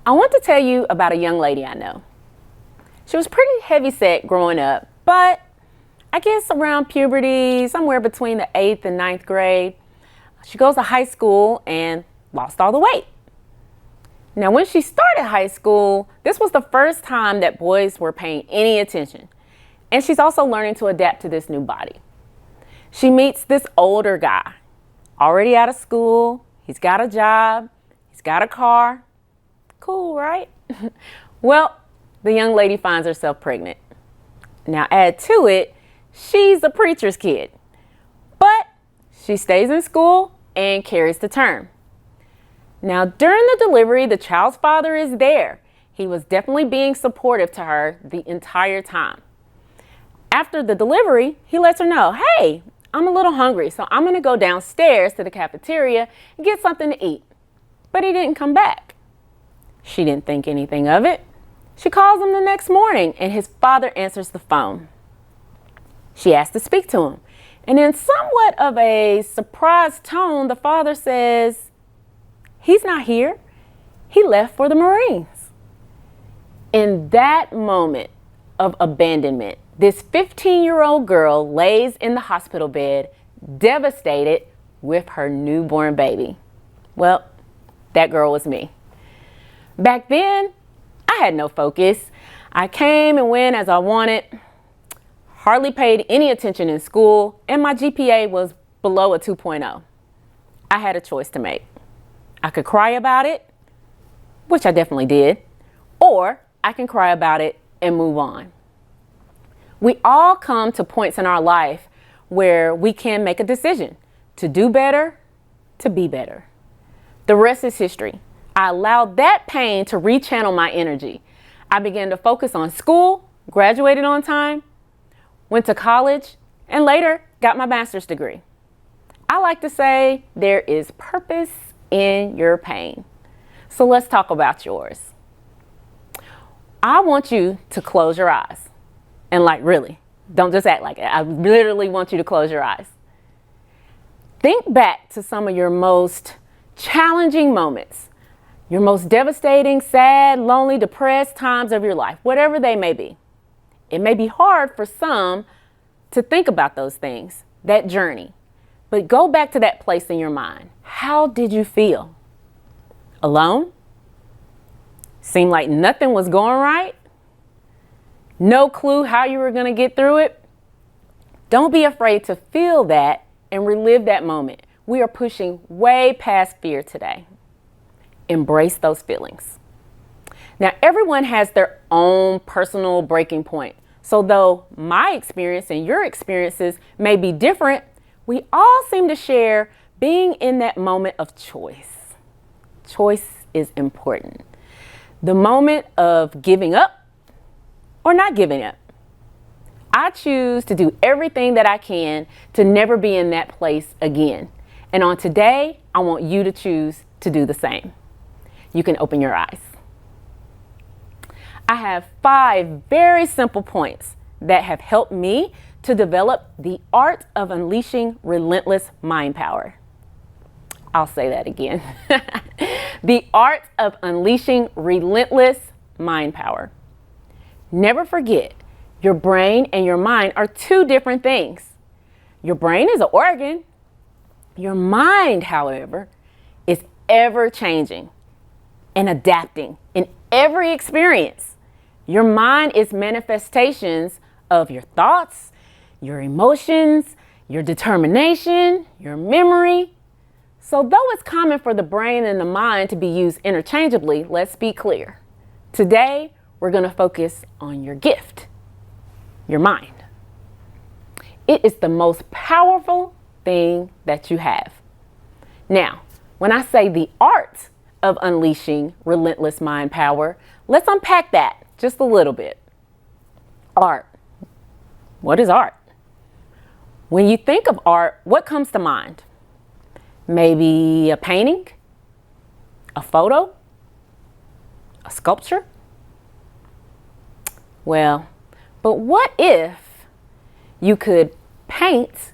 I want to tell you about a young lady I know. She was pretty heavyset growing up, but I guess around puberty, somewhere between the 8th and 9th grade, she goes to high school and lost all the weight. Now, when she started high school, this was the first time that boys were paying any attention. And she's also learning to adapt to this new body. She meets this older guy, already out of school. He's got a job. He's got a car. Cool, right? Well, the young lady finds herself pregnant. Now, add to it, she's a preacher's kid. But she stays in school and carries the term. Now, during the delivery, the child's father is there. He was definitely being supportive to her the entire time. After the delivery, he lets her know, hey, I'm a little hungry, so I'm going to go downstairs to the cafeteria and get something to eat. But he didn't come back. She didn't think anything of it. She calls him the next morning, and his father answers the phone. She asks to speak to him. And in somewhat of a surprised tone, the father says, he's not here. He left for the Marines. In that moment of abandonment, this 15-year-old girl lays in the hospital bed, devastated with her newborn baby. Well, that girl was me. Back then, I had no focus. I came and went as I wanted, hardly paid any attention in school, and my GPA was below a 2.0. I had a choice to make. I could cry about it, which I definitely did, or I can cry about it and move on. We all come to points in our life where we can make a decision to do better, to be better. The rest is history. I allowed that pain to rechannel my energy. I began to focus on school, graduated on time, went to college, and later got my master's degree. I like to say there is purpose in your pain. So let's talk about yours. I want you to close your eyes. And really, don't just act like it. I literally want you to close your eyes. Think back to some of your most challenging moments, your most devastating, sad, lonely, depressed times of your life, whatever they may be. It may be hard for some to think about those things, that journey. But go back to that place in your mind. How did you feel? Alone? Seemed like nothing was going right? No clue how you were going to get through it? Don't be afraid to feel that and relive that moment. We are pushing way past fear today. Embrace those feelings. Now, everyone has their own personal breaking point. So though my experience and your experiences may be different, we all seem to share being in that moment of choice. Choice is important. The moment of giving up or not giving up. I choose to do everything that I can to never be in that place again. And on today, I want you to choose to do the same. You can open your eyes. I have 5 very simple points that have helped me to develop the art of unleashing relentless mind power. I'll say that again. The art of unleashing relentless mind power. Never forget, your brain and your mind are 2 different things. Your brain is an organ. Your mind, however, is ever changing and adapting in every experience. Your mind is manifestations of your thoughts, your emotions, your determination, your memory. So though it's common for the brain and the mind to be used interchangeably, let's be clear. Today, we're going to focus on your gift, your mind. It is the most powerful thing that you have. Now, when I say the art of unleashing relentless mind power, let's unpack that just a little bit. Art. What is art? When you think of art, what comes to mind? Maybe a painting, a photo, a sculpture? Well, but what if you could paint,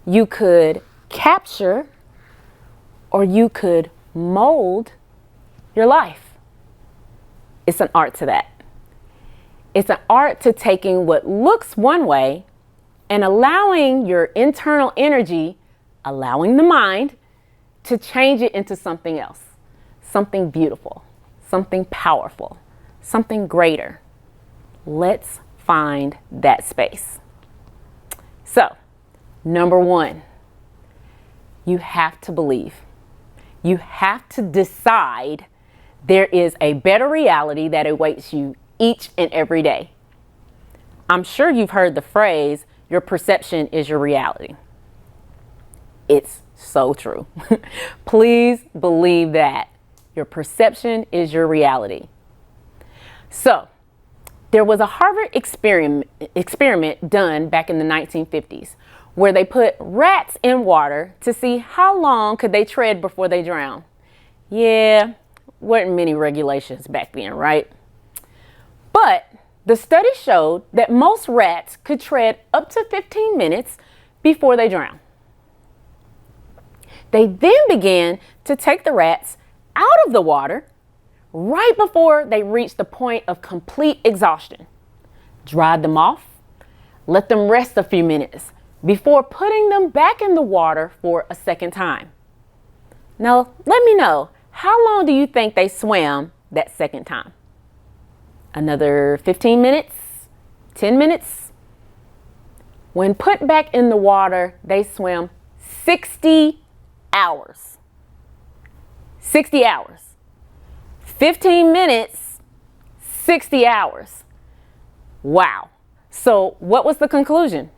you could capture, or you could mold your life? It's an art to that. It's an art to taking what looks one way and allowing your internal energy, allowing the mind to change it into something else, something beautiful, something powerful, something greater. Let's find that space. So, number one, you have to believe. You have to decide there is a better reality that awaits you each and every day. I'm sure you've heard the phrase, your perception is your reality. It's so true. Please believe that. Your perception is your reality. So, there was a Harvard experiment done back in the 1950s where they put rats in water to see how long could they tread before they drown. Yeah, weren't many regulations back then, right? But the study showed that most rats could tread up to 15 minutes before they drown. They then began to take the rats out of the water right before they reached the point of complete exhaustion. Dried them off, let them rest a few minutes before putting them back in the water for a second time. Now, let me know, how long do you think they swam that second time? Another 15 minutes? 10 minutes? When put back in the water, they swam 60 hours. 60 hours. 15 minutes, 60 hours. Wow. So what was the conclusion?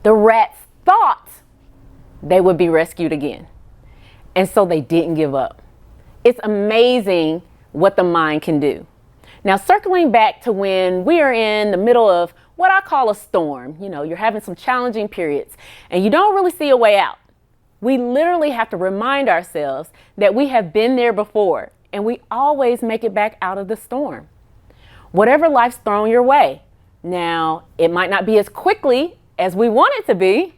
The rats thought they would be rescued again. And so they didn't give up. It's amazing what the mind can do. Now, circling back to when we are in the middle of what I call a storm, you're having some challenging periods and you don't really see a way out. We literally have to remind ourselves that we have been there before and we always make it back out of the storm. Whatever life's thrown your way. Now, it might not be as quickly as we want it to be,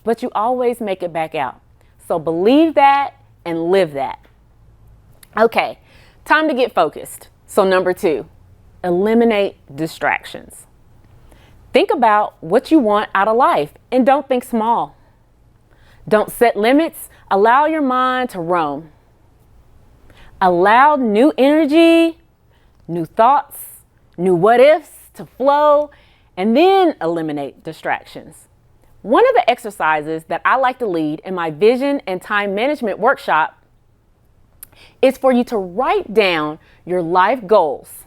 but you always make it back out. So believe that and live that. Okay, time to get focused. So number 2, eliminate distractions. Think about what you want out of life and don't think small. Don't set limits. Allow your mind to roam. Allow new energy, new thoughts, new what ifs to flow, and then eliminate distractions. One of the exercises that I like to lead in my vision and time management workshop is for you to write down your life goals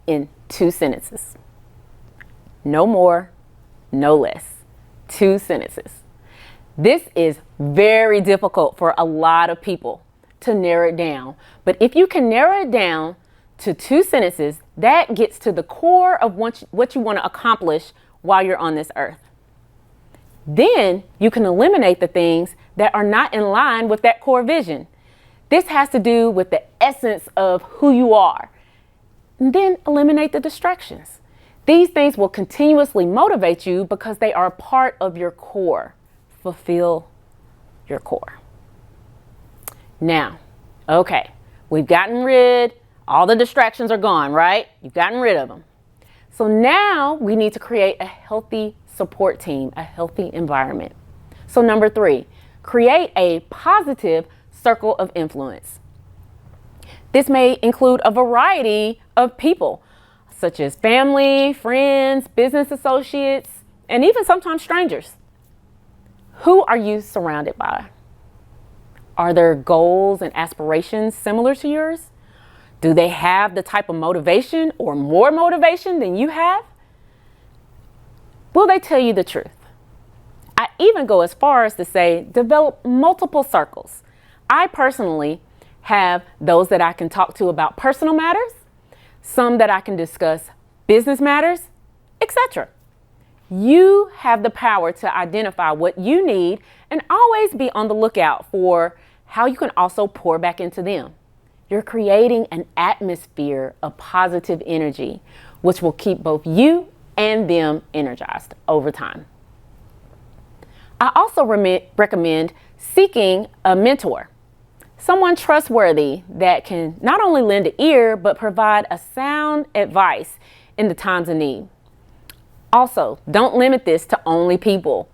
in 2 sentences. No more, no less. 2 sentences. This is very difficult for a lot of people to narrow it down. But if you can narrow it down to 2 sentences, that gets to the core of what you want to accomplish while you're on this earth. Then you can eliminate the things that are not in line with that core vision. This has to do with the essence of who you are. And then eliminate the distractions. These things will continuously motivate you because they are a part of your core. Fulfill your core. Now, okay, we've gotten rid, all the distractions are gone, right? You've gotten rid of them. So now we need to create a healthy support team, a healthy environment. So number 3, create a positive circle of influence. This may include a variety of people, such as family, friends, business associates, and even sometimes strangers. Who are you surrounded by? Are their goals and aspirations similar to yours? Do they have the type of motivation or more motivation than you have? Will they tell you the truth? I even go as far as to say, develop multiple circles. I personally have those that I can talk to about personal matters, some that I can discuss business matters, etc. You have the power to identify what you need and always be on the lookout for how you can also pour back into them. You're creating an atmosphere of positive energy, which will keep both you and them energized over time. I also recommend seeking a mentor, Someone trustworthy that can not only lend an ear, but provide a sound advice in the times of need. Also, don't limit this to only people.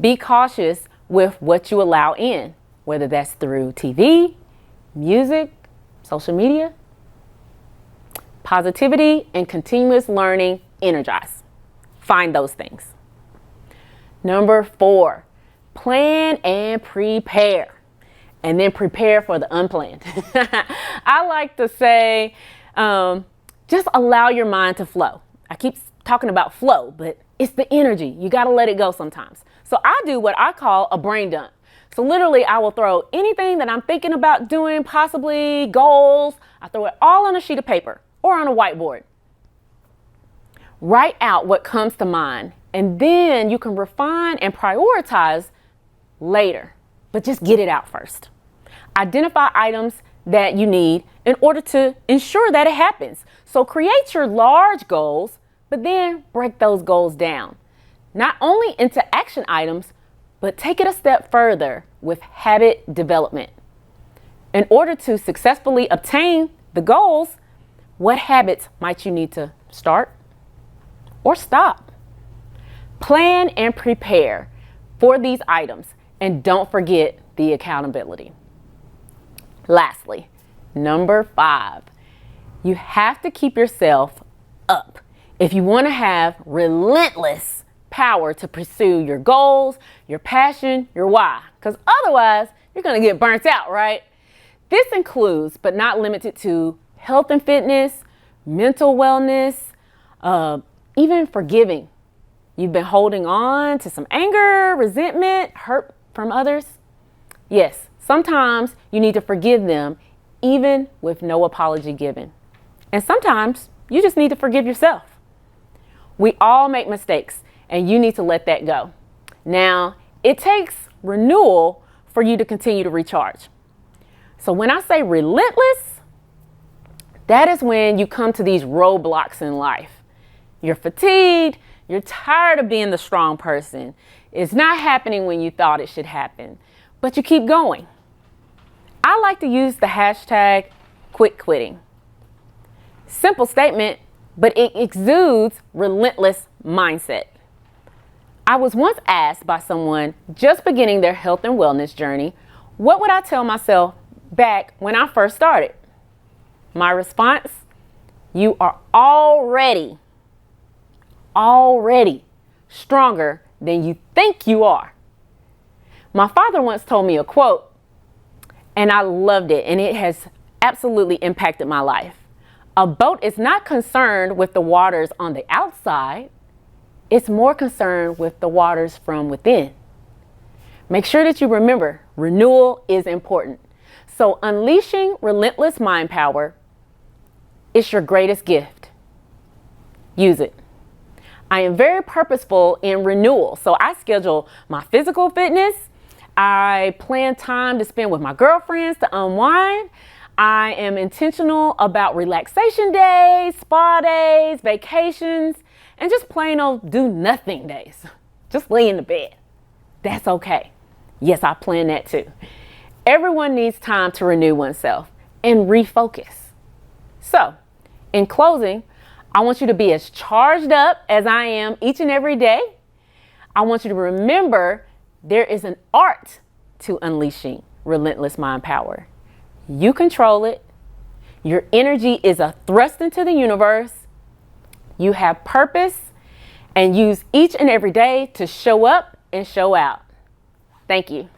Be cautious with what you allow in, whether that's through TV, music, social media. Positivity and continuous learning energize. Find those things. Number 4, plan and prepare. And then prepare for the unplanned. I like to say, just allow your mind to flow. I keep talking about flow, but it's the energy. You got to let it go sometimes. So I do what I call a brain dump. So literally I will throw anything that I'm thinking about doing, possibly goals. I throw it all on a sheet of paper or on a whiteboard. Write out what comes to mind, and then you can refine and prioritize later. But just get it out first. Identify items that you need in order to ensure that it happens. So create your large goals, but then break those goals down, not only into action items, but take it a step further with habit development. In order to successfully obtain the goals, what habits might you need to start or stop? Plan and prepare for these items. And don't forget the accountability. Lastly, number 5, you have to keep yourself up if you want to have relentless power to pursue your goals, your passion, your why. Because otherwise, you're going to get burnt out, right? This includes, but not limited to, health and fitness, mental wellness, even forgiving. You've been holding on to some anger, resentment, hurt from others? Yes, sometimes you need to forgive them even with no apology given. And sometimes you just need to forgive yourself. We all make mistakes and you need to let that go. Now, it takes renewal for you to continue to recharge. So when I say relentless, that is when you come to these roadblocks in life. You're fatigued, you're tired of being the strong person. It's not happening when you thought it should happen, but you keep going. I like to use the hashtag quit quitting. Simple statement, but it exudes relentless mindset. I was once asked by someone just beginning their health and wellness journey, what would I tell myself back when I first started? My response, you are already stronger than you think you are. My father once told me a quote, and I loved it, and it has absolutely impacted my life. A boat is not concerned with the waters on the outside. It's more concerned with the waters from within. Make sure that you remember, renewal is important. So unleashing relentless mind power is your greatest gift. Use it. I am very purposeful in renewal. So I schedule my physical fitness. I plan time to spend with my girlfriends to unwind. I am intentional about relaxation days, spa days, vacations, and just plain old do nothing days. Just lay in the bed. That's okay. Yes, I plan that too. Everyone needs time to renew oneself and refocus. So, in closing, I want you to be as charged up as I am each and every day. I want you to remember there is an art to unleashing relentless mind power. You control it. Your energy is a thrust into the universe. You have purpose and use each and every day to show up and show out. Thank you.